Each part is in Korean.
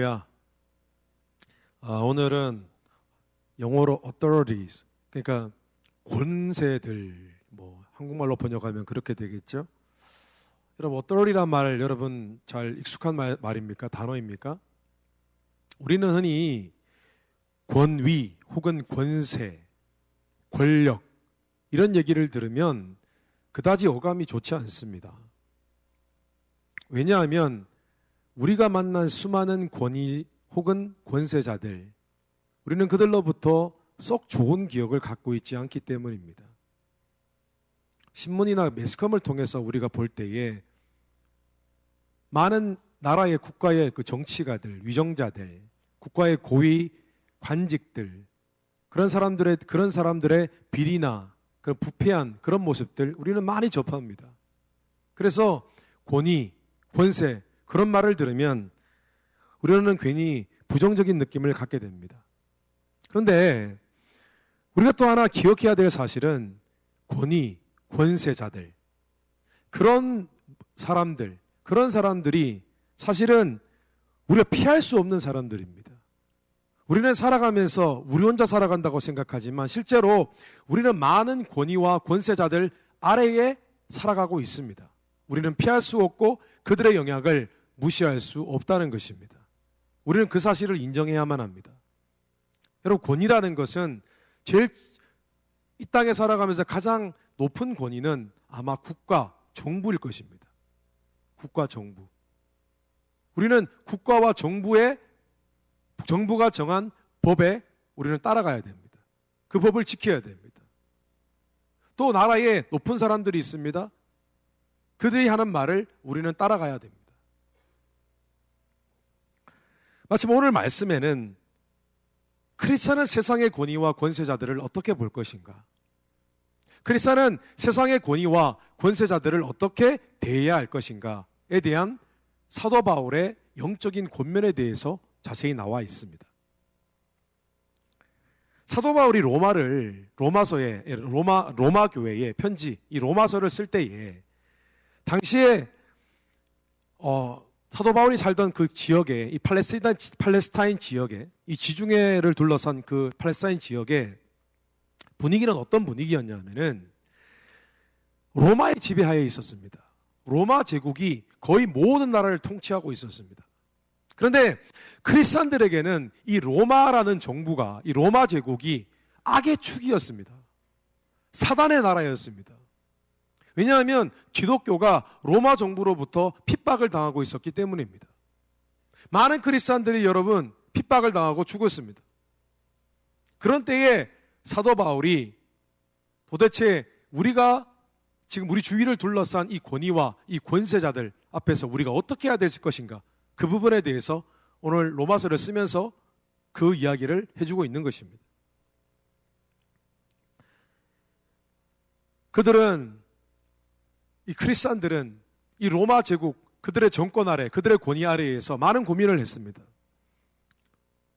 야, 오늘은 영어로 authorities, 그러니까 권세들, 한국말로 번역하면 그렇게 되겠죠. 여러분, authority란 말 여러분 잘 익숙한 말입니까? 단어입니까? 우리는 흔히 권위 혹은 권세, 권력 이런 얘기를 들으면 그다지 어감이 좋지 않습니다. 왜냐하면 우리가 만난 수많은 권위 혹은 권세자들, 우리는 그들로부터 썩 좋은 기억을 갖고 있지 않기 때문입니다. 신문이나 매스컴을 통해서 우리가 볼 때에 많은 나라의 국가의 그 정치가들, 위정자들, 국가의 고위 관직들, 그런 사람들의 비리나 그런 부패한 그런 모습들 우리는 많이 접합니다. 그래서 권위, 권세 그런 말을 들으면 우리는 괜히 부정적인 느낌을 갖게 됩니다. 그런데 우리가 또 하나 기억해야 될 사실은 권위, 권세자들, 그런 사람들이 사실은 우리가 피할 수 없는 사람들입니다. 우리는 살아가면서 우리 혼자 살아간다고 생각하지만 실제로 우리는 많은 권위와 권세자들 아래에 살아가고 있습니다. 우리는 피할 수 없고 그들의 영향을 무시할 수 없다는 것입니다. 우리는 그 사실을 인정해야만 합니다. 여러분, 권위라는 것은 이 땅에 살아가면서 가장 높은 권위는 아마 국가, 정부일 것입니다. 국가, 정부. 우리는 국가와 정부가 정한 법에 우리는 따라가야 됩니다. 그 법을 지켜야 됩니다. 또 나라에 높은 사람들이 있습니다. 그들이 하는 말을 우리는 따라가야 됩니다. 마침 오늘 말씀에는 크리스찬은 세상의 권위와 권세자들을 어떻게 볼 것인가? 크리스찬은 세상의 권위와 권세자들을 어떻게 대해야 할 것인가에 대한 사도 바울의 영적인 권면에 대해서 자세히 나와 있습니다. 사도 바울이 로마 교회에 편지, 이 로마서를 쓸 때에 당시에 사도 바울이 살던 그 지역에, 이 팔레스타인 지역에, 이 지중해를 둘러싼 그 팔레스타인 지역의 분위기는 어떤 분위기였냐면은 로마의 지배하에 있었습니다. 로마 제국이 거의 모든 나라를 통치하고 있었습니다. 그런데 크리스찬들에게는 이 로마라는 정부가, 이 로마 제국이 악의 축이었습니다. 사단의 나라였습니다. 왜냐하면 기독교가 로마 정부로부터 핍박을 당하고 있었기 때문입니다. 많은 크리스찬들이 여러분 핍박을 당하고 죽었습니다. 그런 때에 사도 바울이 도대체 우리가 지금 우리 주위를 둘러싼 이 권위와 이 권세자들 앞에서 우리가 어떻게 해야 될 것인가, 그 부분에 대해서 오늘 로마서를 쓰면서 그 이야기를 해주고 있는 것입니다. 이 크리스찬들은 이 로마 제국, 그들의 정권 아래, 그들의 권위 아래에서 많은 고민을 했습니다.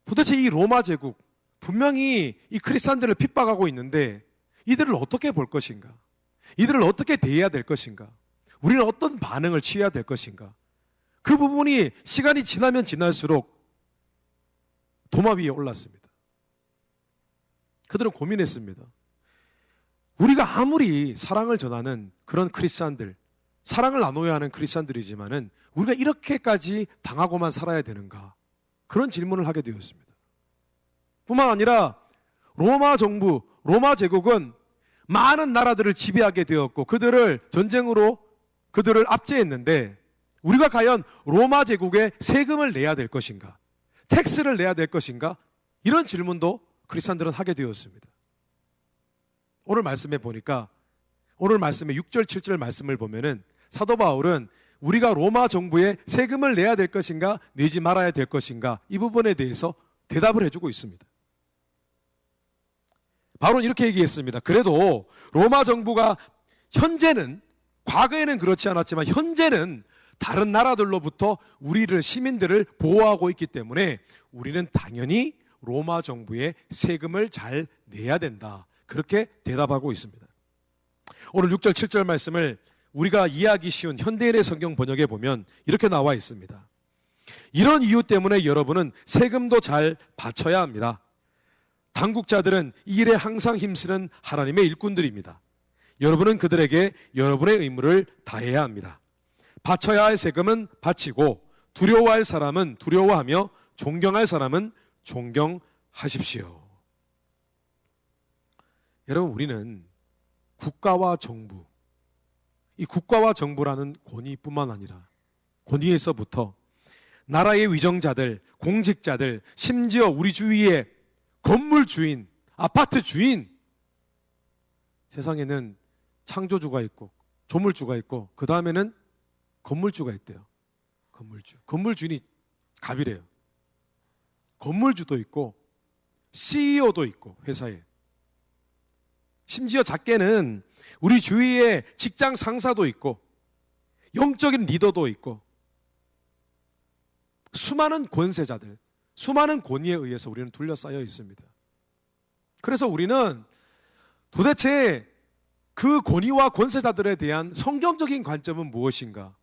도대체 이 로마 제국, 분명히 이 크리스찬들을 핍박하고 있는데 이들을 어떻게 볼 것인가? 이들을 어떻게 대해야 될 것인가? 우리는 어떤 반응을 취해야 될 것인가? 그 부분이 시간이 지나면 지날수록 도마 위에 올랐습니다. 그들은 고민했습니다. 우리가 아무리 사랑을 전하는 그런 크리스찬들, 사랑을 나눠야 하는 크리스찬들이지만은 우리가 이렇게까지 당하고만 살아야 되는가? 그런 질문을 하게 되었습니다. 뿐만 아니라 로마 정부, 로마 제국은 많은 나라들을 지배하게 되었고 그들을 전쟁으로 그들을 압제했는데 우리가 과연 로마 제국에 세금을 내야 될 것인가? 텍스를 내야 될 것인가? 이런 질문도 크리스찬들은 하게 되었습니다. 오늘 말씀에 보니까 오늘 말씀에 6절, 7절 말씀을 보면은 사도 바울은 우리가 로마 정부에 세금을 내야 될 것인가, 내지 말아야 될 것인가, 이 부분에 대해서 대답을 해주고 있습니다. 바울은 이렇게 얘기했습니다. 그래도 로마 정부가 현재는, 과거에는 그렇지 않았지만 현재는 다른 나라들로부터 우리를, 시민들을 보호하고 있기 때문에 우리는 당연히 로마 정부에 세금을 잘 내야 된다. 그렇게 대답하고 있습니다. 오늘 6절, 7절 말씀을 우리가 이해하기 쉬운 현대인의 성경 번역에 보면 이렇게 나와 있습니다. 이런 이유 때문에 여러분은 세금도 잘 바쳐야 합니다. 당국자들은 이 일에 항상 힘쓰는 하나님의 일꾼들입니다. 여러분은 그들에게 여러분의 의무를 다해야 합니다. 바쳐야 할 세금은 바치고 두려워할 사람은 두려워하며 존경할 사람은 존경하십시오. 여러분, 우리는 국가와 정부, 이 국가와 정부라는 권위뿐만 아니라 권위에서부터 나라의 위정자들, 공직자들, 심지어 우리 주위의 건물 주인, 아파트 주인, 세상에는 창조주가 있고 조물주가 있고 그 다음에는 건물주가 있대요. 건물주. 건물주인이 갑이래요. 건물주도 있고 CEO도 있고 회사에. 심지어 작게는 우리 주위에 직장 상사도 있고 영적인 리더도 있고 수많은 권세자들, 수많은 권위에 의해서 우리는 둘러싸여 있습니다. 그래서 우리는 도대체 그 권위와 권세자들에 대한 성경적인 관점은 무엇인가?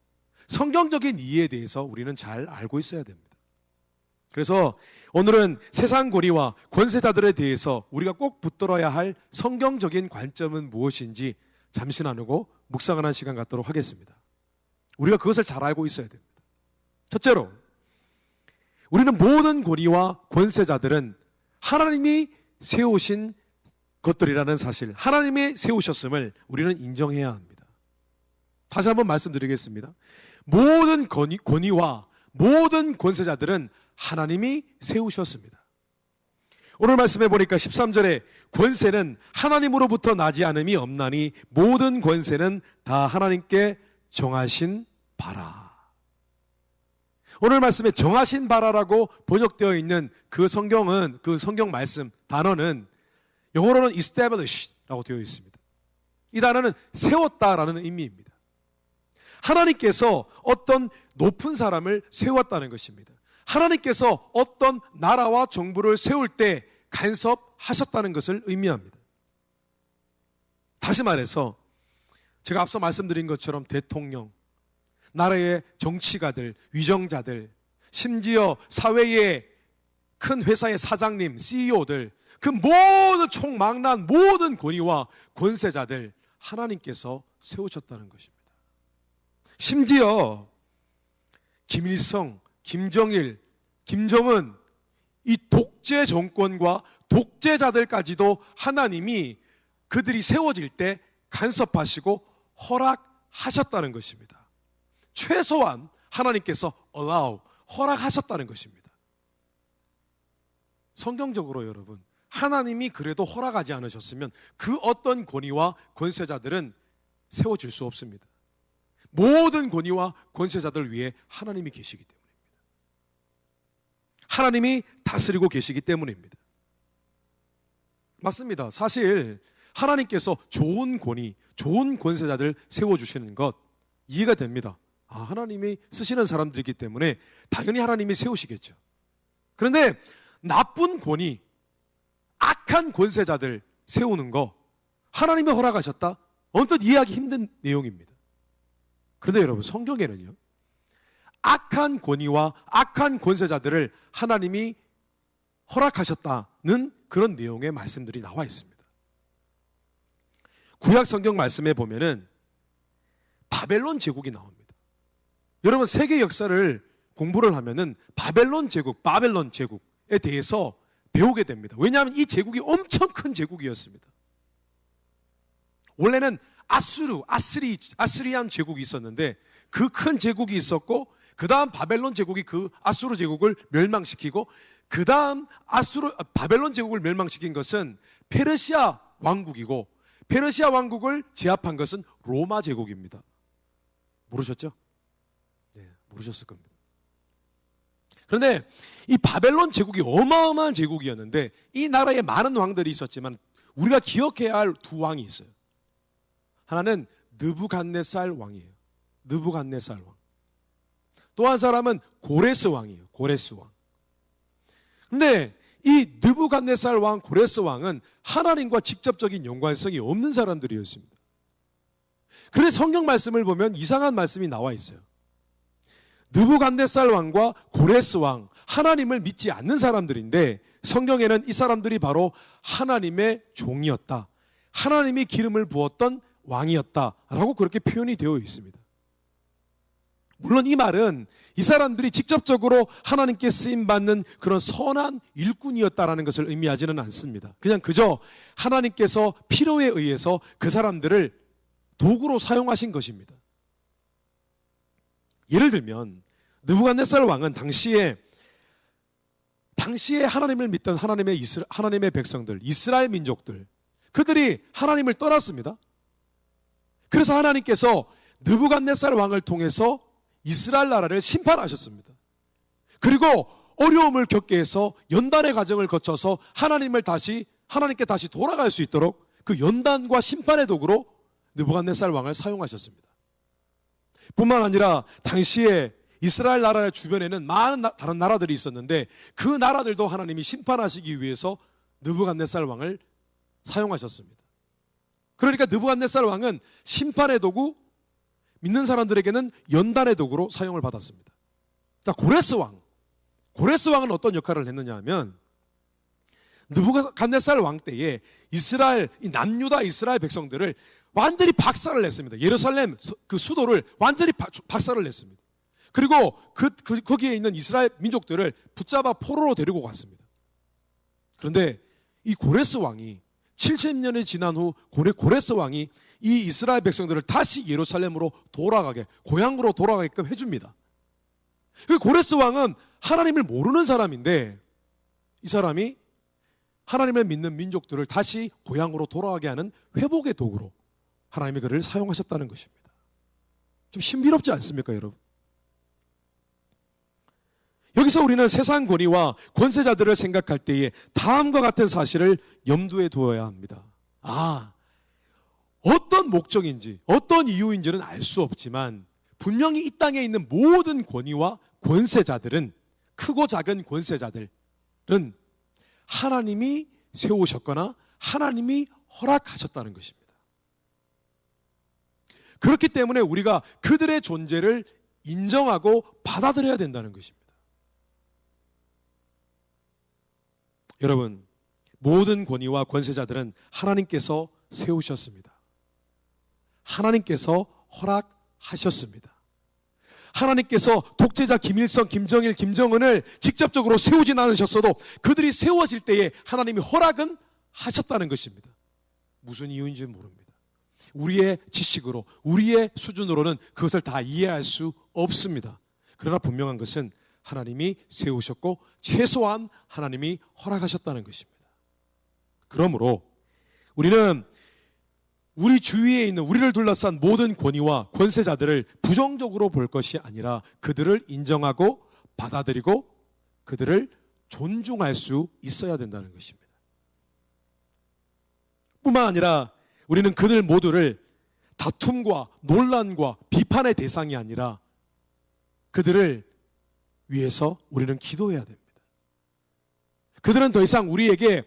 성경적인 이해에 대해서 우리는 잘 알고 있어야 됩니다. 그래서 오늘은 세상 권위와 권세자들에 대해서 우리가 꼭 붙들어야 할 성경적인 관점은 무엇인지 잠시 나누고 묵상하는 시간 갖도록 하겠습니다. 우리가 그것을 잘 알고 있어야 됩니다. 첫째로, 우리는 모든 권위와 권세자들은 하나님이 세우신 것들이라는 사실, 하나님이 세우셨음을 우리는 인정해야 합니다. 다시 한번 말씀드리겠습니다. 모든 권위와 모든 권세자들은 하나님이 세우셨습니다. 오늘 말씀해 보니까 13절에 권세는 하나님으로부터 나지 않음이 없나니 모든 권세는 다 하나님께 정하신 바라. 오늘 말씀에 정하신 바라라고 번역되어 있는 그 성경은, 그 성경 말씀 단어는 영어로는 establish라고 되어 있습니다. 이 단어는 세웠다라는 의미입니다. 하나님께서 어떤 높은 사람을 세웠다는 것입니다. 하나님께서 어떤 나라와 정부를 세울 때 간섭하셨다는 것을 의미합니다. 다시 말해서 제가 앞서 말씀드린 것처럼 대통령, 나라의 정치가들, 위정자들, 심지어 사회의 큰 회사의 사장님, CEO들, 그 모든 총망라한 모든 권위와 권세자들 하나님께서 세우셨다는 것입니다. 심지어 김일성, 김정일, 김정은, 이 독재 정권과 독재자들까지도 하나님이 그들이 세워질 때 간섭하시고 허락하셨다는 것입니다. 최소한 하나님께서 allow, 허락하셨다는 것입니다. 성경적으로 여러분, 하나님이 그래도 허락하지 않으셨으면 그 어떤 권위와 권세자들은 세워질 수 없습니다. 모든 권위와 권세자들 위에 하나님이 계시기 때문입니다. 하나님이 다스리고 계시기 때문입니다. 맞습니다. 사실 하나님께서 좋은 권위, 좋은 권세자들 세워주시는 것 이해가 됩니다. 하나님이 쓰시는 사람들이기 때문에 당연히 하나님이 세우시겠죠. 그런데 나쁜 권위, 악한 권세자들 세우는 거 하나님이 허락하셨다? 언뜻 이해하기 힘든 내용입니다. 그런데 여러분, 성경에는요, 악한 권위와 악한 권세자들을 하나님이 허락하셨다는 그런 내용의 말씀들이 나와 있습니다. 구약 성경 말씀에 보면은 바벨론 제국이 나옵니다. 여러분, 세계 역사를 공부를 하면은 바벨론 제국에 대해서 배우게 됩니다. 왜냐하면 이 제국이 엄청 큰 제국이었습니다. 원래는 아스리안 제국이 있었는데 그 큰 제국이 있었고 그 다음 바벨론 제국이 그 아수르 제국을 멸망시키고 그 다음 바벨론 제국을 멸망시킨 것은 페르시아 왕국이고 페르시아 왕국을 제압한 것은 로마 제국입니다. 모르셨죠? 네, 모르셨을 겁니다. 그런데 이 바벨론 제국이 어마어마한 제국이었는데 이 나라에 많은 왕들이 있었지만 우리가 기억해야 할 두 왕이 있어요. 하나는 느부갓네살 왕이에요. 느부갓네살 왕. 또 한 사람은 고레스 왕이에요. 고레스 왕. 근데 이 느부갓네살 왕, 고레스 왕은 하나님과 직접적인 연관성이 없는 사람들이었습니다. 그래서 성경 말씀을 보면 이상한 말씀이 나와 있어요. 느부갓네살 왕과 고레스 왕, 하나님을 믿지 않는 사람들인데 성경에는 이 사람들이 바로 하나님의 종이었다, 하나님이 기름을 부었던 왕이었다라고 그렇게 표현이 되어 있습니다. 물론 이 말은 이 사람들이 직접적으로 하나님께 쓰임받는 그런 선한 일꾼이었다라는 것을 의미하지는 않습니다. 그저 하나님께서 필요에 의해서 그 사람들을 도구로 사용하신 것입니다. 예를 들면 느부갓네살 왕은 당시에 하나님을 믿던 하나님의 백성들, 이스라엘 민족들, 그들이 하나님을 떠났습니다. 그래서 하나님께서 느부갓네살 왕을 통해서 이스라엘 나라를 심판하셨습니다. 그리고 어려움을 겪게 해서 연단의 과정을 거쳐서 하나님께 다시 돌아갈 수 있도록 그 연단과 심판의 도구로 느부갓네살 왕을 사용하셨습니다. 뿐만 아니라 당시에 이스라엘 나라의 주변에는 많은 다른 나라들이 있었는데 그 나라들도 하나님이 심판하시기 위해서 느부갓네살 왕을 사용하셨습니다. 그러니까 느부갓네살 왕은 심판의 도구, 믿는 사람들에게는 연단의 도구로 사용을 받았습니다. 자, 고레스 왕은 어떤 역할을 했느냐 하면 느부갓네살 왕 때에 남유다 이스라엘 백성들을 완전히 박살을 냈습니다. 예루살렘 그 수도를 완전히 박살을 냈습니다. 그리고 거기에 있는 이스라엘 민족들을 붙잡아 포로로 데리고 갔습니다. 그런데 이 고레스 왕이 70년이 지난 후 고레스 왕이 이 이스라엘 백성들을 다시 예루살렘으로 고향으로 돌아가게끔 해줍니다. 고레스 왕은 하나님을 모르는 사람인데 이 사람이 하나님을 믿는 민족들을 다시 고향으로 돌아가게 하는 회복의 도구로 하나님이 그를 사용하셨다는 것입니다. 좀 신비롭지 않습니까, 여러분? 여기서 우리는 세상 권위와 권세자들을 생각할 때에 다음과 같은 사실을 염두에 두어야 합니다. 어떤 목적인지 어떤 이유인지는 알 수 없지만 분명히 이 땅에 있는 모든 권위와 권세자들은, 크고 작은 권세자들은 하나님이 세우셨거나 하나님이 허락하셨다는 것입니다. 그렇기 때문에 우리가 그들의 존재를 인정하고 받아들여야 된다는 것입니다. 여러분, 모든 권위와 권세자들은 하나님께서 세우셨습니다. 하나님께서 허락하셨습니다. 하나님께서 독재자 김일성, 김정일, 김정은을 직접적으로 세우진 않으셨어도 그들이 세워질 때에 하나님이 허락은 하셨다는 것입니다. 무슨 이유인지는 모릅니다. 우리의 지식으로, 우리의 수준으로는 그것을 다 이해할 수 없습니다. 그러나 분명한 것은 하나님이 세우셨고 최소한 하나님이 허락하셨다는 것입니다. 그러므로 우리는 우리 주위에 있는, 우리를 둘러싼 모든 권위와 권세자들을 부정적으로 볼 것이 아니라 그들을 인정하고 받아들이고 그들을 존중할 수 있어야 된다는 것입니다. 뿐만 아니라 우리는 그들 모두를 다툼과 논란과 비판의 대상이 아니라 그들을 위해서 우리는 기도해야 됩니다. 그들은 더 이상 우리에게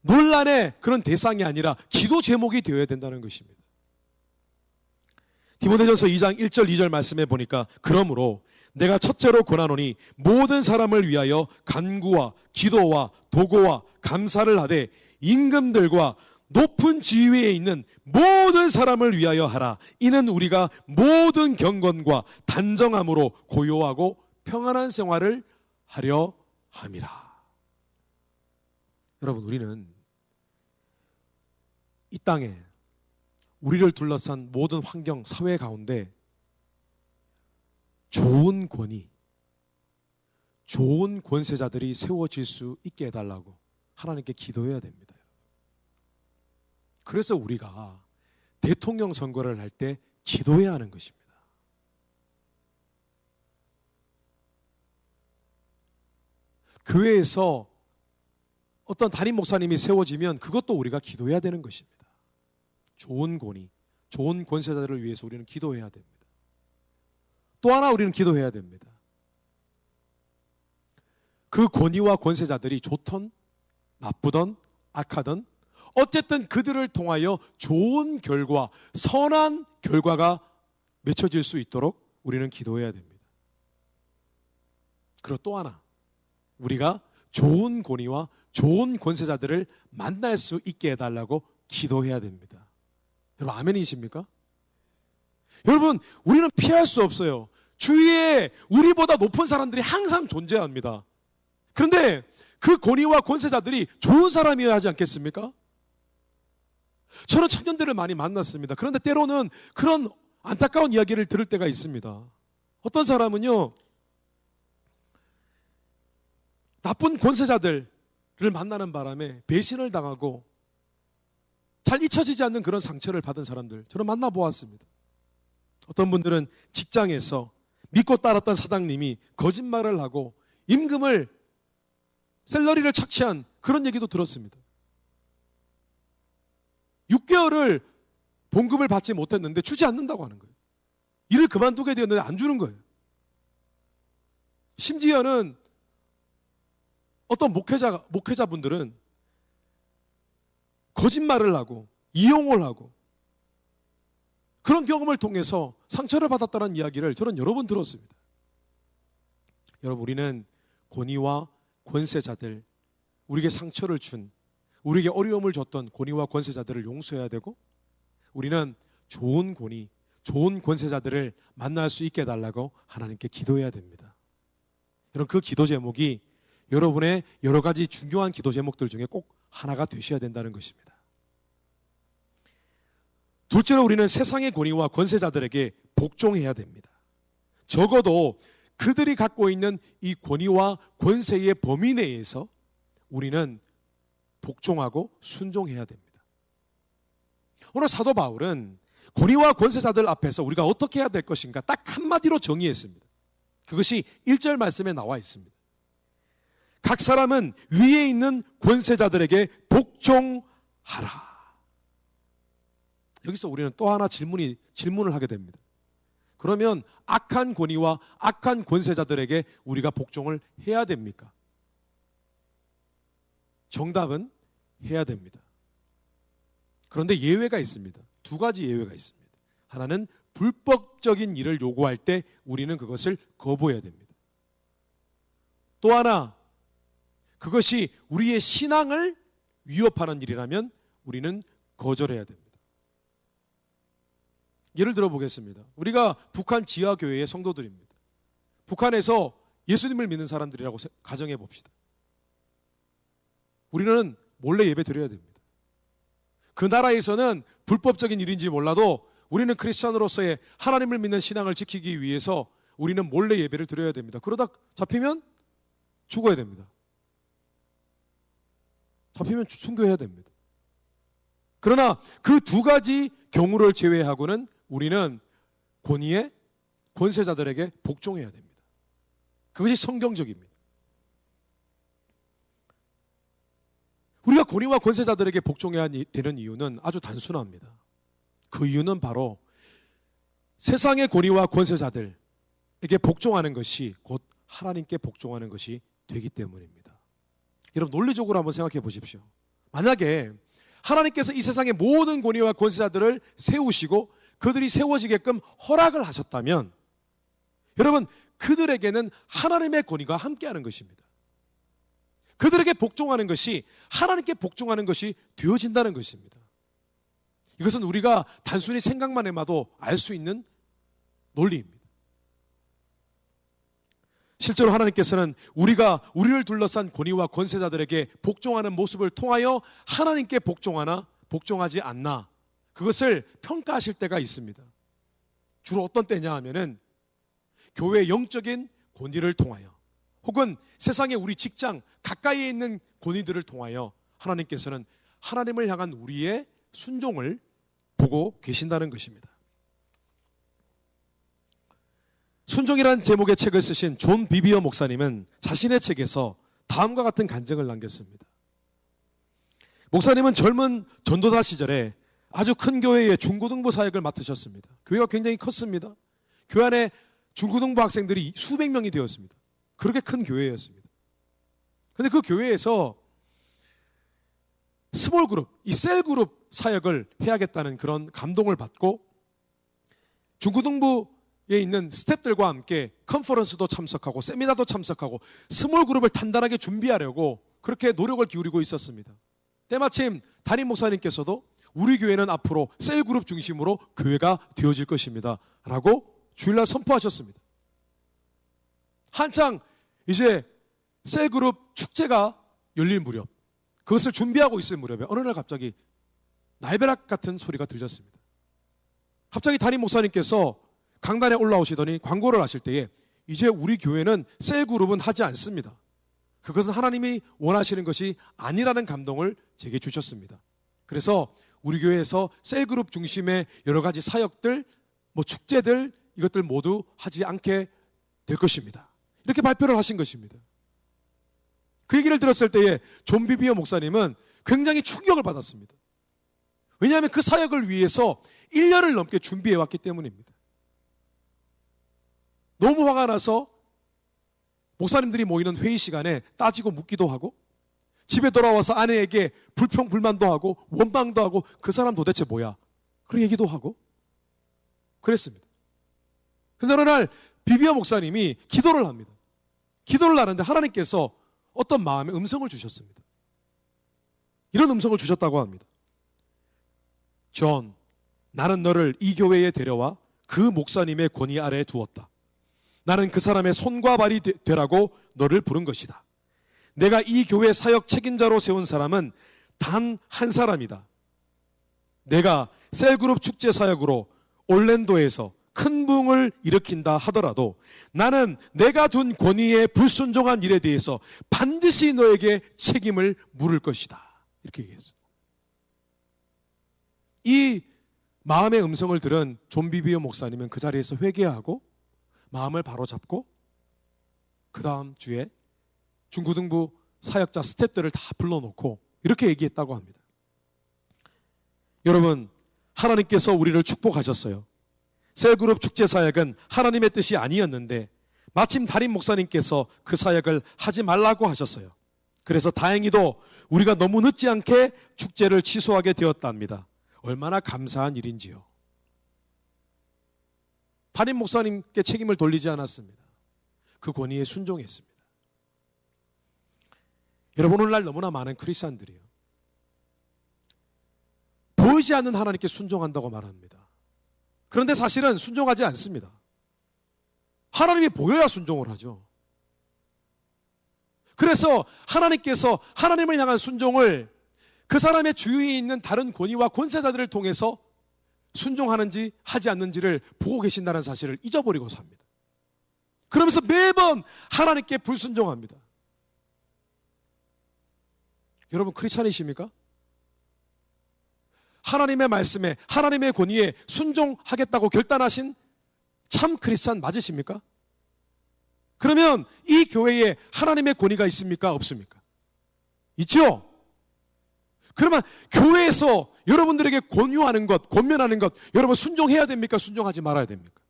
논란의 그런 대상이 아니라 기도 제목이 되어야 된다는 것입니다. 디모데전서 2장 1절 2절 말씀에 보니까 그러므로 내가 첫째로 권하노니 모든 사람을 위하여 간구와 기도와 도고와 감사를 하되 임금들과 높은 지위에 있는 모든 사람을 위하여 하라. 이는 우리가 모든 경건과 단정함으로 고요하고 평안한 생활을 하려 함이라. 여러분, 우리는 이 땅에 우리를 둘러싼 모든 환경, 사회 가운데 좋은 권위, 좋은 권세자들이 세워질 수 있게 해달라고 하나님께 기도해야 됩니다. 그래서 우리가 대통령 선거를 할 때 기도해야 하는 것입니다. 교회에서 어떤 담임 목사님이 세워지면 그것도 우리가 기도해야 되는 것입니다. 좋은 권위, 좋은 권세자들을 위해서 우리는 기도해야 됩니다. 또 하나 우리는 기도해야 됩니다. 그 권위와 권세자들이 좋던 나쁘던 악하던 어쨌든 그들을 통하여 좋은 결과, 선한 결과가 맺혀질 수 있도록 우리는 기도해야 됩니다. 그리고 또 하나, 우리가 좋은 권위와 좋은 권세자들을 만날 수 있게 해달라고 기도해야 됩니다. 여러분 아멘이십니까? 여러분 우리는 피할 수 없어요. 주위에 우리보다 높은 사람들이 항상 존재합니다. 그런데 그 권위와 권세자들이 좋은 사람이어야 하지 않겠습니까? 저는 청년들을 많이 만났습니다. 그런데 때로는 그런 안타까운 이야기를 들을 때가 있습니다. 어떤 사람은요, 나쁜 권세자들을 만나는 바람에 배신을 당하고 잘 잊혀지지 않는 그런 상처를 받은 사람들 저는 만나보았습니다. 어떤 분들은 직장에서 믿고 따랐던 사장님이 거짓말을 하고 임금을 샐러리를 착취한 그런 얘기도 들었습니다. 6개월을 봉급을 받지 못했는데 주지 않는다고 하는 거예요. 일을 그만두게 되었는데 안 주는 거예요. 심지어는 어떤 목회자분들은 거짓말을 하고 이용을 하고 그런 경험을 통해서 상처를 받았다는 이야기를 저는 여러 번 들었습니다. 여러분 우리는 권위와 권세자들, 우리에게 상처를 준, 우리에게 어려움을 줬던 권위와 권세자들을 용서해야 되고, 우리는 좋은 권위, 좋은 권세자들을 만날 수 있게 해달라고 하나님께 기도해야 됩니다. 여러분 그 기도 제목이 여러분의 여러 가지 중요한 기도 제목들 중에 꼭 하나가 되셔야 된다는 것입니다. 둘째로 우리는 세상의 권위와 권세자들에게 복종해야 됩니다. 적어도 그들이 갖고 있는 이 권위와 권세의 범위 내에서 우리는 복종하고 순종해야 됩니다. 오늘 사도 바울은 권위와 권세자들 앞에서 우리가 어떻게 해야 될 것인가 딱 한마디로 정의했습니다. 그것이 1절 말씀에 나와 있습니다. 각 사람은 위에 있는 권세자들에게 복종하라. 여기서 우리는 또 하나 질문을 하게 됩니다. 그러면 악한 권위와 악한 권세자들에게 우리가 복종을 해야 됩니까? 정답은 해야 됩니다. 그런데 예외가 있습니다. 두 가지 예외가 있습니다. 하나는 불법적인 일을 요구할 때 우리는 그것을 거부해야 됩니다. 또 하나, 그것이 우리의 신앙을 위협하는 일이라면 우리는 거절해야 됩니다. 예를 들어 보겠습니다. 우리가 북한 지하교회의 성도들입니다. 북한에서 예수님을 믿는 사람들이라고 가정해 봅시다. 우리는 몰래 예배 드려야 됩니다. 그 나라에서는 불법적인 일인지 몰라도 우리는 크리스찬으로서의 하나님을 믿는 신앙을 지키기 위해서 우리는 몰래 예배를 드려야 됩니다. 그러다 잡히면 죽어야 됩니다. 잡히면 순교해야 됩니다. 그러나 그 두 가지 경우를 제외하고는 우리는 권위의 권세자들에게 복종해야 됩니다. 그것이 성경적입니다. 우리가 권위와 권세자들에게 복종해야 되는 이유는 아주 단순합니다. 그 이유는 바로 세상의 권위와 권세자들에게 복종하는 것이 곧 하나님께 복종하는 것이 되기 때문입니다. 여러분 논리적으로 한번 생각해 보십시오. 만약에 하나님께서 이 세상의 모든 권위와 권세자들을 세우시고 그들이 세워지게끔 허락을 하셨다면 여러분 그들에게는 하나님의 권위가 함께하는 것입니다. 그들에게 복종하는 것이 하나님께 복종하는 것이 되어진다는 것입니다. 이것은 우리가 단순히 생각만 해봐도 알 수 있는 논리입니다. 실제로 하나님께서는 우리를 둘러싼 권위와 권세자들에게 복종하는 모습을 통하여 하나님께 복종하나 복종하지 않나 그것을 평가하실 때가 있습니다. 주로 어떤 때냐 하면은 교회의 영적인 권위를 통하여 혹은 세상의 우리 직장 가까이에 있는 권위들을 통하여 하나님께서는 하나님을 향한 우리의 순종을 보고 계신다는 것입니다. 순종이란 제목의 책을 쓰신 존 비비어 목사님은 자신의 책에서 다음과 같은 간증을 남겼습니다. 목사님은 젊은 전도사 시절에 아주 큰 교회의 중고등부 사역을 맡으셨습니다. 교회가 굉장히 컸습니다. 교회 안에 중고등부 학생들이 수백 명이 되었습니다. 그렇게 큰 교회였습니다. 그런데 그 교회에서 스몰 그룹, 이 셀 그룹 사역을 해야겠다는 그런 감동을 받고 중고등부 있는 스태프들과 함께 컨퍼런스도 참석하고 세미나도 참석하고 스몰 그룹을 단단하게 준비하려고 그렇게 노력을 기울이고 있었습니다. 때마침 담임 목사님께서도 우리 교회는 앞으로 셀 그룹 중심으로 교회가 되어질 것입니다 라고 주일날 선포하셨습니다. 한창 이제 셀 그룹 축제가 열릴 무렵, 그것을 준비하고 있을 무렵에 어느 날 갑자기 날벼락 같은 소리가 들렸습니다. 갑자기 담임 목사님께서 강단에 올라오시더니 광고를 하실 때에 이제 우리 교회는 셀 그룹은 하지 않습니다. 그것은 하나님이 원하시는 것이 아니라는 감동을 제게 주셨습니다. 그래서 우리 교회에서 셀 그룹 중심의 여러 가지 사역들, 축제들 이것들 모두 하지 않게 될 것입니다. 이렇게 발표를 하신 것입니다. 그 얘기를 들었을 때에 존 비비어 목사님은 굉장히 충격을 받았습니다. 왜냐하면 그 사역을 위해서 1년을 넘게 준비해왔기 때문입니다. 너무 화가 나서 목사님들이 모이는 회의 시간에 따지고 묻기도 하고 집에 돌아와서 아내에게 불평 불만도 하고 원망도 하고 그 사람 도대체 뭐야? 그런 얘기도 하고 그랬습니다. 그런데 어느 날 비비어 목사님이 기도를 합니다. 기도를 하는데 하나님께서 어떤 마음의 음성을 주셨습니다. 이런 음성을 주셨다고 합니다. 존, 나는 너를 이 교회에 데려와 그 목사님의 권위 아래에 두었다. 나는 그 사람의 손과 발이 되라고 너를 부른 것이다. 내가 이 교회 사역 책임자로 세운 사람은 단 한 사람이다. 내가 셀그룹 축제 사역으로 올랜도에서 큰 부흥을 일으킨다 하더라도 나는 내가 둔 권위에 불순종한 일에 대해서 반드시 너에게 책임을 물을 것이다. 이렇게 얘기했어요. 이 마음의 음성을 들은 존 비비어 목사님은 그 자리에서 회개하고 마음을 바로잡고 그 다음 주에 중고등부 사역자 스태프들을 다 불러놓고 이렇게 얘기했다고 합니다. 여러분, 하나님께서 우리를 축복하셨어요. 셀그룹 축제 사역은 하나님의 뜻이 아니었는데 마침 담임 목사님께서 그 사역을 하지 말라고 하셨어요. 그래서 다행히도 우리가 너무 늦지 않게 축제를 취소하게 되었답니다. 얼마나 감사한 일인지요. 담임 목사님께 책임을 돌리지 않았습니다. 그 권위에 순종했습니다. 여러분, 오늘날 너무나 많은 크리스찬들이요, 보이지 않는 하나님께 순종한다고 말합니다. 그런데 사실은 순종하지 않습니다. 하나님이 보여야 순종을 하죠. 그래서 하나님께서 하나님을 향한 순종을 그 사람의 주위에 있는 다른 권위와 권세자들을 통해서 순종하는지 하지 않는지를 보고 계신다는 사실을 잊어버리고 삽니다. 그러면서 매번 하나님께 불순종합니다. 여러분, 크리스찬이십니까? 하나님의 말씀에, 하나님의 권위에 순종하겠다고 결단하신 참 크리스찬 맞으십니까? 그러면 이 교회에 하나님의 권위가 있습니까? 없습니까? 있죠? 그러면 교회에서 여러분들에게 권유하는 것, 권면하는 것, 여러분 순종해야 됩니까? 순종하지 말아야 됩니까?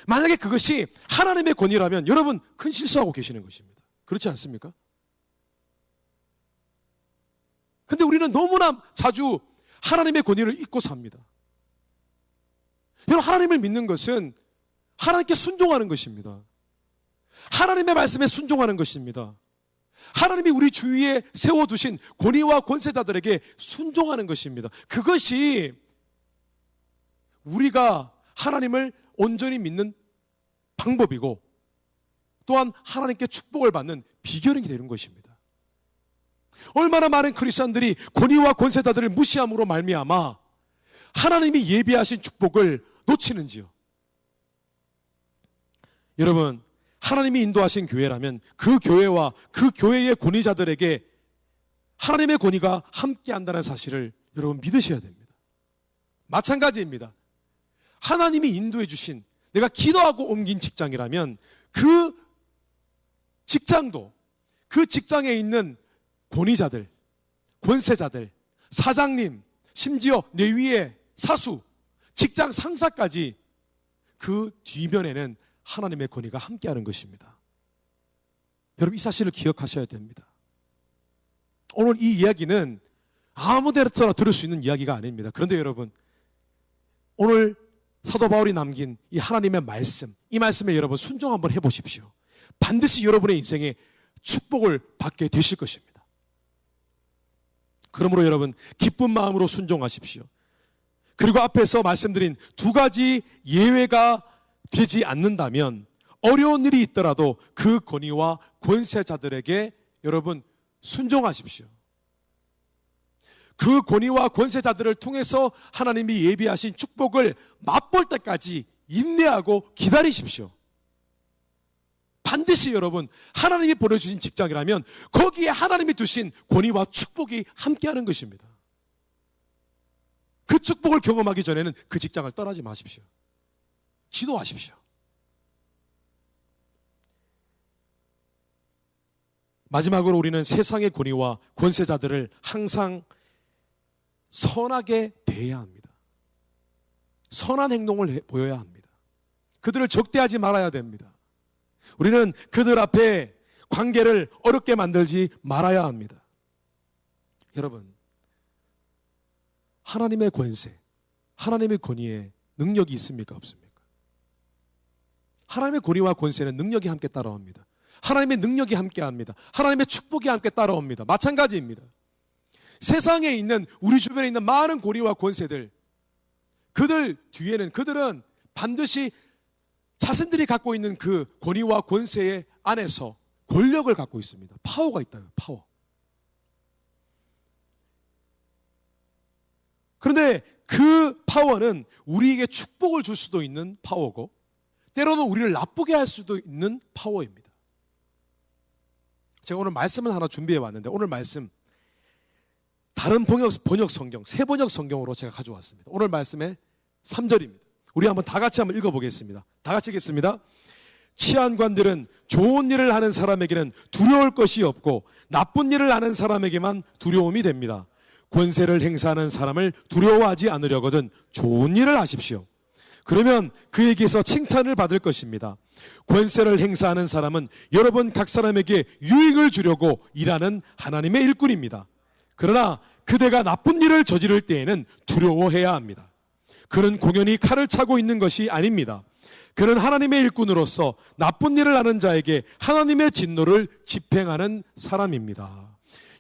만약에 그것이 하나님의 권위라면 여러분 큰 실수하고 계시는 것입니다. 그렇지 않습니까? 근데 우리는 너무나 자주 하나님의 권위를 잊고 삽니다. 여러분, 하나님을 믿는 것은 하나님께 순종하는 것입니다. 하나님의 말씀에 순종하는 것입니다. 하나님이 우리 주위에 세워두신 권위와 권세자들에게 순종하는 것입니다. 그것이 우리가 하나님을 온전히 믿는 방법이고 또한 하나님께 축복을 받는 비결이 되는 것입니다. 얼마나 많은 크리스천들이 권위와 권세자들을 무시함으로 말미암아 하나님이 예비하신 축복을 놓치는지요. 여러분, 하나님이 인도하신 교회라면 그 교회와 그 교회의 권위자들에게 하나님의 권위가 함께한다는 사실을 여러분 믿으셔야 됩니다. 마찬가지입니다. 하나님이 인도해 주신, 내가 기도하고 옮긴 직장이라면 그 직장도, 그 직장에 있는 권위자들, 권세자들, 사장님, 심지어 내 위에 사수, 직장 상사까지 그 뒤면에는 하나님의 권위가 함께하는 것입니다. 여러분, 이 사실을 기억하셔야 됩니다. 오늘 이 이야기는 아무 데나 들을 수 있는 이야기가 아닙니다. 그런데 여러분, 오늘 사도 바울이 남긴 이 하나님의 말씀, 이 말씀에 여러분 순종 한번 해보십시오. 반드시 여러분의 인생에 축복을 받게 되실 것입니다. 그러므로 여러분 기쁜 마음으로 순종하십시오. 그리고 앞에서 말씀드린 두 가지 예외가 되지 않는다면 어려운 일이 있더라도 그 권위와 권세자들에게 여러분 순종하십시오. 그 권위와 권세자들을 통해서 하나님이 예비하신 축복을 맛볼 때까지 인내하고 기다리십시오. 반드시 여러분 하나님이 보내주신 직장이라면 거기에 하나님이 두신 권위와 축복이 함께하는 것입니다. 그 축복을 경험하기 전에는 그 직장을 떠나지 마십시오. 기도하십시오. 마지막으로 우리는 세상의 권위와 권세자들을 항상 선하게 대해야 합니다. 선한 행동을 보여야 합니다. 그들을 적대하지 말아야 됩니다. 우리는 그들 앞에 관계를 어렵게 만들지 말아야 합니다. 여러분, 하나님의 권세, 하나님의 권위에 능력이 있습니까? 없습니까? 하나님의 권위와 권세는 능력이 함께 따라옵니다. 하나님의 능력이 함께합니다. 하나님의 축복이 함께 따라옵니다. 마찬가지입니다. 세상에 있는 우리 주변에 있는 많은 권위와 권세들, 그들 뒤에는 그들은 반드시 자신들이 갖고 있는 그 권위와 권세의 안에서 권력을 갖고 있습니다. 파워가 있다요. 파워. 그런데 그 파워는 우리에게 축복을 줄 수도 있는 파워고 때로는 우리를 나쁘게 할 수도 있는 파워입니다. 제가 오늘 말씀을 하나 준비해 왔는데 오늘 말씀 다른 번역 성경, 새 번역 성경으로 제가 가져왔습니다. 오늘 말씀의 3절입니다. 우리 한번 다 같이 한번 읽어보겠습니다. 다 같이 읽겠습니다. 치안관들은 좋은 일을 하는 사람에게는 두려울 것이 없고 나쁜 일을 하는 사람에게만 두려움이 됩니다. 권세를 행사하는 사람을 두려워하지 않으려거든 좋은 일을 하십시오. 그러면 그에게서 칭찬을 받을 것입니다. 권세를 행사하는 사람은 여러분 각 사람에게 유익을 주려고 일하는 하나님의 일꾼입니다. 그러나 그대가 나쁜 일을 저지를 때에는 두려워해야 합니다. 그는 공연히 칼을 차고 있는 것이 아닙니다. 그는 하나님의 일꾼으로서 나쁜 일을 하는 자에게 하나님의 진노를 집행하는 사람입니다.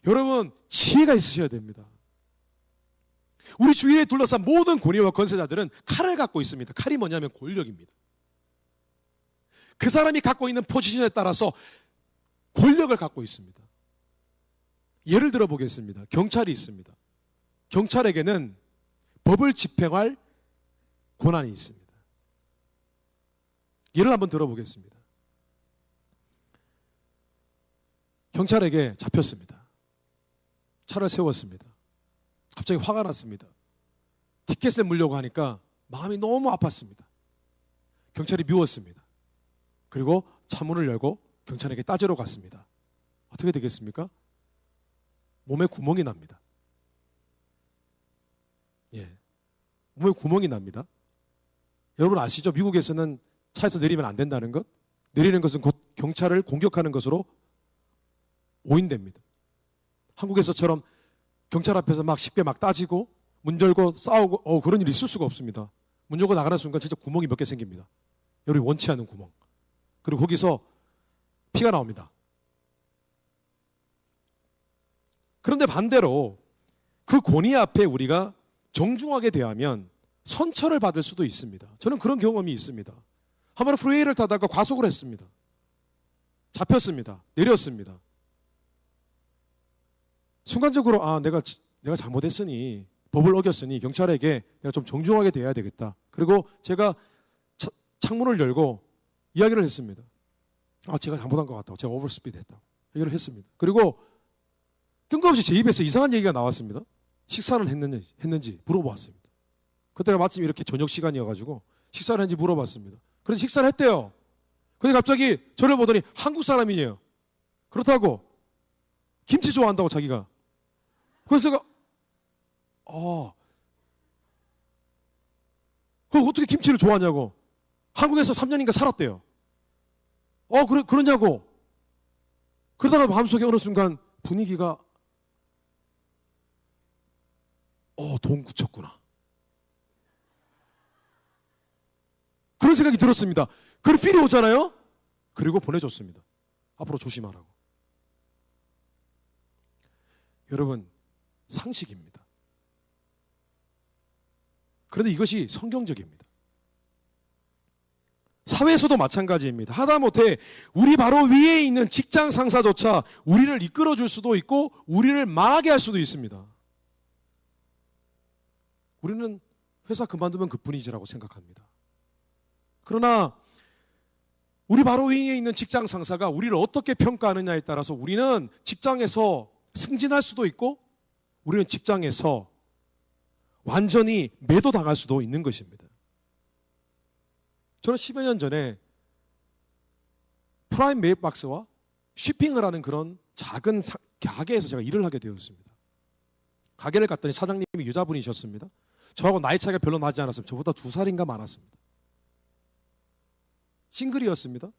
여러분, 지혜가 있으셔야 됩니다. 우리 주위에 둘러싼 모든 권위와 권세자들은 칼을 갖고 있습니다. 칼이 뭐냐면 권력입니다. 그 사람이 갖고 있는 포지션에 따라서 권력을 갖고 있습니다. 예를 들어 보겠습니다. 경찰이 있습니다. 경찰에게는 법을 집행할 권한이 있습니다. 예를 한번 들어보겠습니다. 경찰에게 잡혔습니다. 차를 세웠습니다. 갑자기 화가 났습니다. 티켓을 물려고 하니까 마음이 너무 아팠습니다. 경찰이 미웠습니다. 그리고 차문을 열고 경찰에게 따지러 갔습니다. 어떻게 되겠습니까? 몸에 구멍이 납니다. 예, 몸에 구멍이 납니다. 여러분 아시죠? 미국에서는 차에서 내리면 안 된다는 것? 내리는 것은 곧 경찰을 공격하는 것으로 오인됩니다. 한국에서처럼 경찰 앞에서 막 쉽게 막 따지고 문 열고 싸우고 그런 일이 있을 수가 없습니다. 문 열고 나가는 순간 진짜 구멍이 몇 개 생깁니다. 여러분이 원치 않은 구멍. 그리고 거기서 피가 나옵니다. 그런데 반대로 그 권위 앞에 우리가 정중하게 대하면 선처를 받을 수도 있습니다. 저는 그런 경험이 있습니다. 한 번 프리웨이를 타다가 과속을 했습니다. 잡혔습니다. 내렸습니다. 순간적으로 내가 잘못했으니 법을 어겼으니 경찰에게 내가 좀 정중하게 대해야 되겠다. 그리고 제가 창문을 열고 이야기를 했습니다. 제가 잘못한 것 같다고. 제가 오버스피드 했다고. 얘기를 했습니다. 그리고 뜬금없이 제 입에서 이상한 얘기가 나왔습니다. 식사를 했는지 물어봤습니다. 그때가 마침 이렇게 저녁 시간이어가지고 식사를 했는지 물어봤습니다. 그래서 식사를 했대요. 근데 갑자기 저를 보더니 한국 사람이에요. 그렇다고 김치 좋아한다고 자기가. 그래서 제가 그럼 어떻게 김치를 좋아하냐고. 한국에서 3년인가 살았대요. 그러냐고. 그러다가 마음속에 어느 순간 분위기가 돈 굳혔구나. 그런 생각이 들었습니다. 그런 필이 오잖아요. 그리고 보내줬습니다. 앞으로 조심하라고. 여러분, 상식입니다. 그런데 이것이 성경적입니다. 사회에서도 마찬가지입니다. 하다못해 우리 바로 위에 있는 직장 상사조차 우리를 이끌어줄 수도 있고 우리를 망하게 할 수도 있습니다. 우리는 회사 그만두면 그뿐이지라고 생각합니다. 그러나 우리 바로 위에 있는 직장 상사가 우리를 어떻게 평가하느냐에 따라서 우리는 직장에서 승진할 수도 있고 우리는 직장에서 완전히 매도당할 수도 있는 것입니다. 저는 10여 년 전에 프라임 메일박스와 쉬핑을 하는 그런 작은 가게에서 제가 일을 하게 되었습니다. 가게를 갔더니 사장님이 여자분이셨습니다. 저하고 나이 차이가 별로 나지 않았습니다. 저보다 2살인가 많았습니다. 싱글이었습니다.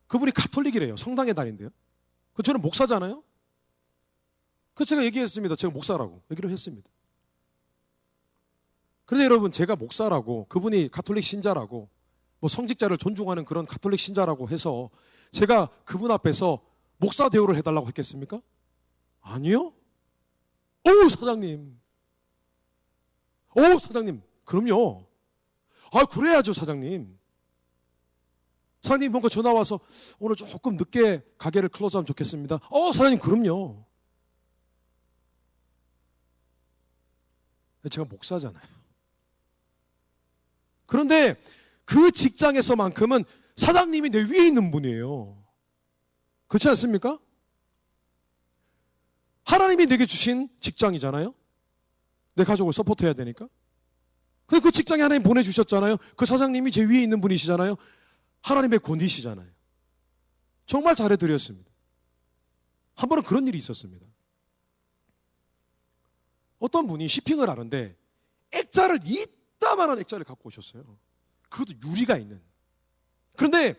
그분이 가톨릭이래요. 성당에 다닌대요. 저는 목사잖아요. 그래서 제가 얘기했습니다. 제가 목사라고 얘기를 했습니다. 그런데 여러분, 제가 목사라고, 그분이 가톨릭 신자라고, 뭐 성직자를 존중하는 그런 가톨릭 신자라고 해서 제가 그분 앞에서 목사 대우를 해달라고 했겠습니까? 아니요. 오, 사장님. 오, 사장님. 그럼요. 아, 그래야죠, 사장님. 사장님 뭔가 전화 와서 오늘 조금 늦게 가게를 클로즈하면 좋겠습니다. 사장님, 그럼요. 제가 목사잖아요. 그런데 그 직장에서만큼은 사장님이 내 위에 있는 분이에요. 그렇지 않습니까? 하나님이 내게 주신 직장이잖아요. 내 가족을 서포트해야 되니까. 근데 그 직장에 하나님 보내주셨잖아요. 그 사장님이 제 위에 있는 분이시잖아요. 하나님의 권위시잖아요. 정말 잘해드렸습니다. 한 번은 그런 일이 있었습니다. 어떤 분이 쇼핑을 하는데 액자를 이따만한 액자를 갖고 오셨어요. 그것도 유리가 있는. 그런데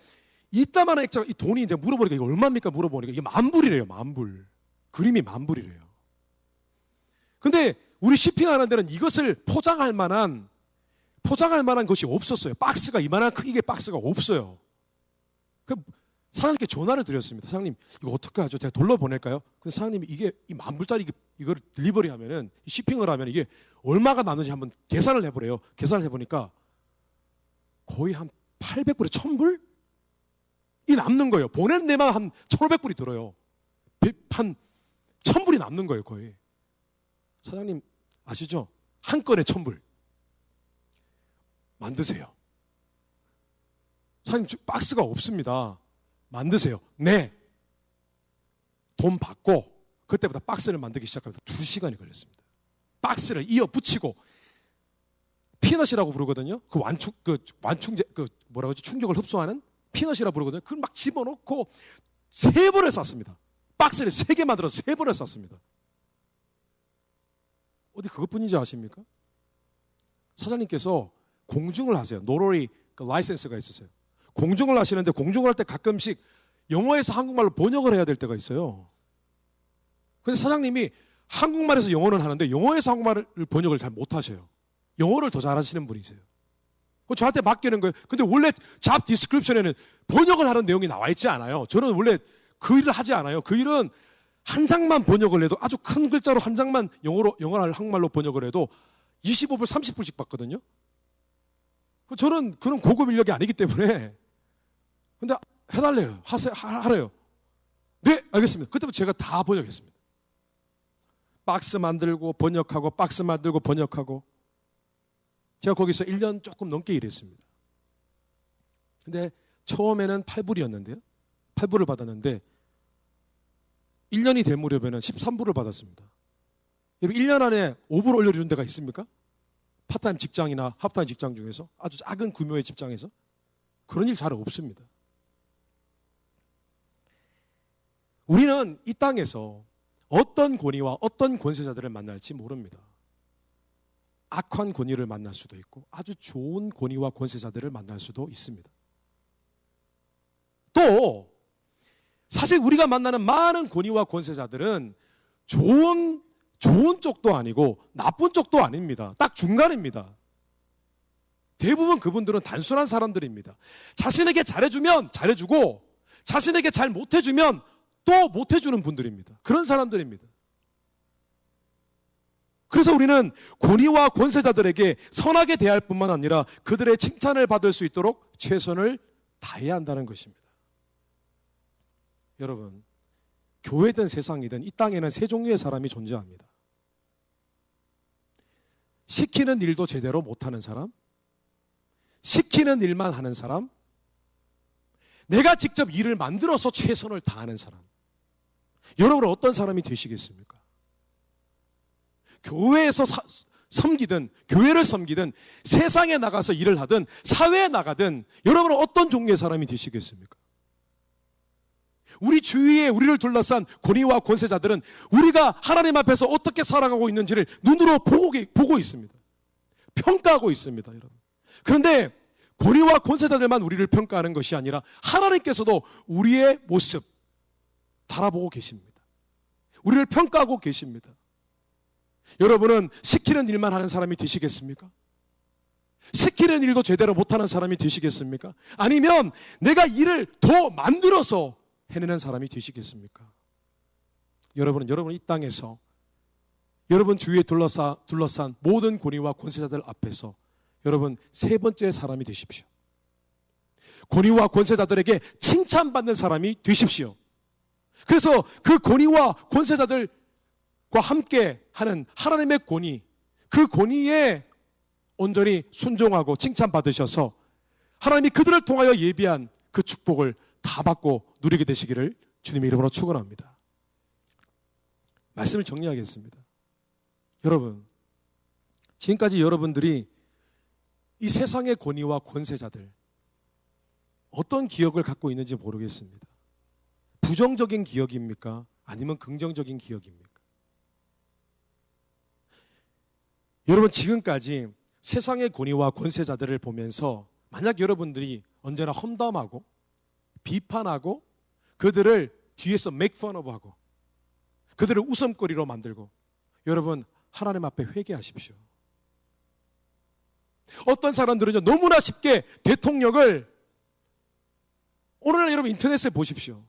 이따만한 액자가, 이 돈이 이제 물어보니까 이게 얼마입니까? 물어보니까 이게 10,000불이래요. 10,000불. 그림이 10,000불이래요. 근데 우리 쇼핑하는 데는 이것을 포장할 만한 것이 없었어요. 박스가, 이만한 크기의 박스가 없어요. 사장님께 전화를 드렸습니다. 사장님, 이거 어떻게 하죠? 제가 돌려보낼까요? 근데 사장님이 이게 이 10,000불짜리 이걸 딜리버리 하면은, 쇼핑을 하면 이게 얼마가 나는지 한번 계산을 해보래요. 계산을 해보니까 거의 한 800불에 1,000불? 이 남는 거예요. 보낸 데만 한 1,500불이 들어요. 한 1,000불이 남는 거예요, 거의. 사장님, 아시죠? 한 건에 1,000불. 만드세요. 사장님, 박스가 없습니다. 만드세요. 네. 돈 받고 그때부터 박스를 만들기 시작합니다. 2시간이 걸렸습니다. 박스를 이어 붙이고, 피넛이라고 부르거든요. 충격을 흡수하는 피넛이라고 부르거든요. 그걸 막 집어넣고 3번을 쌌습니다. 박스를 3개 만들어서 3번을 쌌습니다. 어디 그것뿐인지 아십니까? 사장님께서 공중을 하세요. 노로리 라이센스가 있으세요. 공중을 하시는데, 공중을 할 때 가끔씩 영어에서 한국말로 번역을 해야 될 때가 있어요. 근데 사장님이 한국말에서 영어는 하는데 영어에서 한국말을 번역을 잘 못하셔요. 영어를 더 잘하시는 분이세요. 저한테 맡기는 거예요. 근데 원래 잡 디스크립션에는 번역을 하는 내용이 나와 있지 않아요. 저는 원래 그 일을 하지 않아요. 그 일은 한 장만 번역을 해도, 아주 큰 글자로 한 장만 영어를 한국말로 번역을 해도 25불, 30불씩 받거든요. 저는 그런 고급 인력이 아니기 때문에. 근데 해달래요. 하래요. 네, 알겠습니다. 그때부터 제가 다 번역했습니다. 박스 만들고 번역하고, 박스 만들고 번역하고. 제가 거기서 1년 조금 넘게 일했습니다. 근데 처음에는 8불이었는데요. 8불을 받았는데 1년이 될 무렵에는 13불을 받았습니다. 여러분, 1년 안에 5불 올려주는 데가 있습니까? 파트타임 직장이나 하프타임 직장 중에서, 아주 작은 규모의 직장에서 그런 일 잘 없습니다. 우리는 이 땅에서 어떤 권위와 어떤 권세자들을 만날지 모릅니다. 악한 권위를 만날 수도 있고 아주 좋은 권위와 권세자들을 만날 수도 있습니다. 또 사실 우리가 만나는 많은 권위와 권세자들은 좋은 쪽도 아니고 나쁜 쪽도 아닙니다. 딱 중간입니다. 대부분 그분들은 단순한 사람들입니다. 자신에게 잘해주면 잘해주고 자신에게 잘 못해주면 또 못해주는 분들입니다. 그런 사람들입니다. 그래서 우리는 권위와 권세자들에게 선하게 대할 뿐만 아니라 그들의 칭찬을 받을 수 있도록 최선을 다해야 한다는 것입니다. 여러분, 교회든 세상이든 이 땅에는 세 종류의 사람이 존재합니다. 시키는 일도 제대로 못하는 사람, 시키는 일만 하는 사람, 내가 직접 일을 만들어서 최선을 다하는 사람. 여러분은 어떤 사람이 되시겠습니까? 교회에서 섬기든 교회를 섬기든 세상에 나가서 일을 하든 사회에 나가든 여러분은 어떤 종류의 사람이 되시겠습니까? 우리 주위에 우리를 둘러싼 권위와 권세자들은 우리가 하나님 앞에서 어떻게 살아가고 있는지를 눈으로 보고 있습니다. 평가하고 있습니다, 여러분. 그런데 권위와 권세자들만 우리를 평가하는 것이 아니라 하나님께서도 우리의 모습 바라보고 계십니다. 우리를 평가하고 계십니다. 여러분은 시키는 일만 하는 사람이 되시겠습니까? 시키는 일도 제대로 못하는 사람이 되시겠습니까? 아니면 내가 일을 더 만들어서 해내는 사람이 되시겠습니까? 여러분 이 땅에서 여러분 주위에 둘러싼 모든 권위와 권세자들 앞에서 여러분 세 번째 사람이 되십시오. 권위와 권세자들에게 칭찬받는 사람이 되십시오. 그래서 그 권위와 권세자들과 함께 하는 하나님의 권위, 그 권위에 온전히 순종하고 칭찬받으셔서 하나님이 그들을 통하여 예비한 그 축복을 다 받고 누리게 되시기를 주님의 이름으로 축원합니다. 말씀을 정리하겠습니다. 여러분, 지금까지 여러분들이 이 세상의 권위와 권세자들 어떤 기억을 갖고 있는지 모르겠습니다. 부정적인 기억입니까? 아니면 긍정적인 기억입니까? 여러분, 지금까지 세상의 권위와 권세자들을 보면서 만약 여러분들이 언제나 험담하고 비판하고 그들을 뒤에서 make fun of 하고 그들을 웃음거리로 만들고, 여러분 하나님 앞에 회개하십시오. 어떤 사람들은요 너무나 쉽게 대통령을, 오늘날 여러분 인터넷에 보십시오.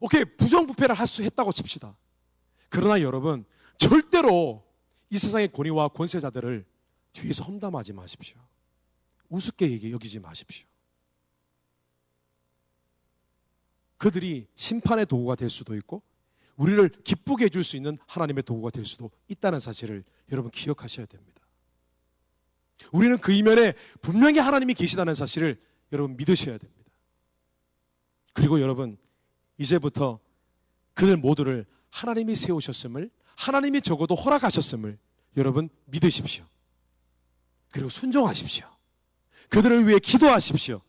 오케이, 부정부패를 했다고 칩시다. 그러나 여러분 절대로 이 세상의 권위와 권세자들을 뒤에서 험담하지 마십시오. 우습게 여기지 마십시오. 그들이 심판의 도구가 될 수도 있고 우리를 기쁘게 해줄 수 있는 하나님의 도구가 될 수도 있다는 사실을 여러분 기억하셔야 됩니다. 우리는 그 이면에 분명히 하나님이 계시다는 사실을 여러분 믿으셔야 됩니다. 그리고 여러분 이제부터 그들 모두를 하나님이 세우셨음을, 하나님이 적어도 허락하셨음을 여러분 믿으십시오. 그리고 순종하십시오. 그들을 위해 기도하십시오.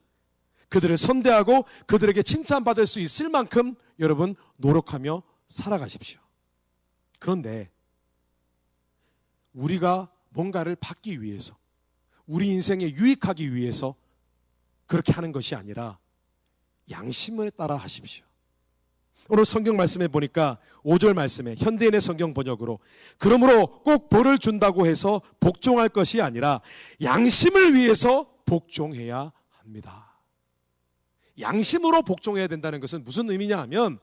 그들을 선대하고 그들에게 칭찬받을 수 있을 만큼 여러분 노력하며 살아가십시오. 그런데 우리가 뭔가를 받기 위해서, 우리 인생에 유익하기 위해서 그렇게 하는 것이 아니라 양심을 따라 하십시오. 오늘 성경 말씀에 보니까 5절 말씀에 현대인의 성경 번역으로 그러므로 꼭 벌을 준다고 해서 복종할 것이 아니라 양심을 위해서 복종해야 합니다. 양심으로 복종해야 된다는 것은 무슨 의미냐 하면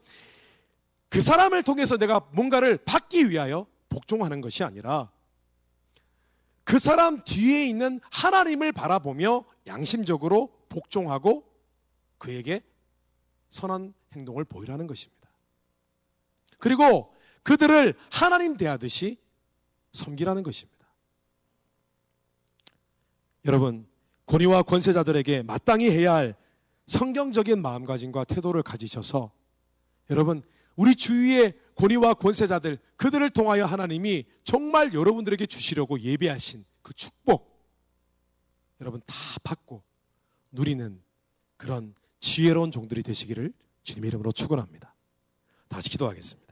그 사람을 통해서 내가 뭔가를 받기 위하여 복종하는 것이 아니라 그 사람 뒤에 있는 하나님을 바라보며 양심적으로 복종하고 그에게 선한 행동을 보이라는 것입니다. 그리고 그들을 하나님 대하듯이 섬기라는 것입니다. 여러분, 권위와 권세자들에게 마땅히 해야 할 성경적인 마음가짐과 태도를 가지셔서 여러분 우리 주위의 권위와 권세자들, 그들을 통하여 하나님이 정말 여러분들에게 주시려고 예비하신 그 축복 여러분 다 받고 누리는 그런 지혜로운 종들이 되시기를 주님의 이름으로 축원합니다. 다시 기도하겠습니다.